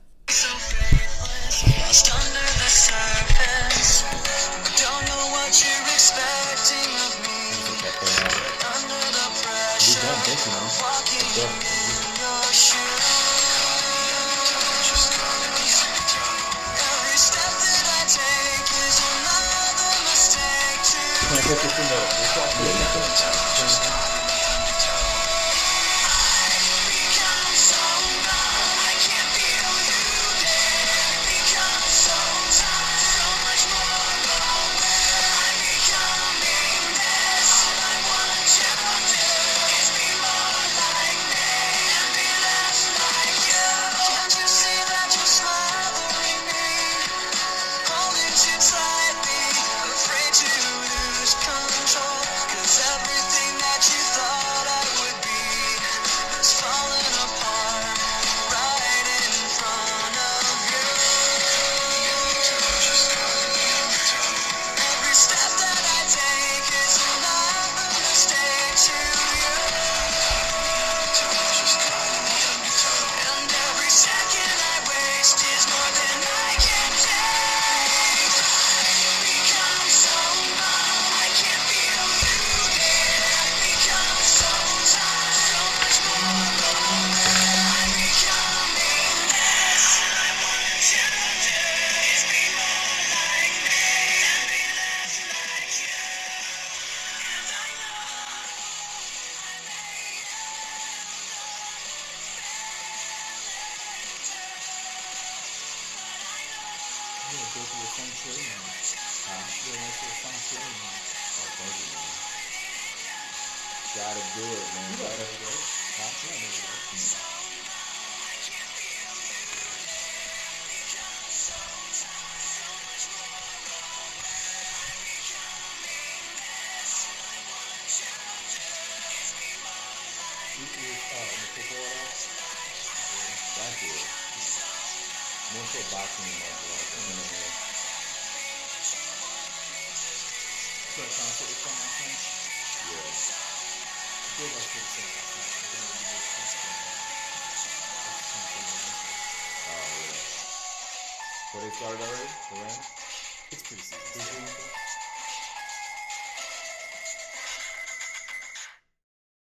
Gotta do it, man. Gotta do it. More so boxing than martial arts. Yeah. So they started already? The round? It's pretty simple.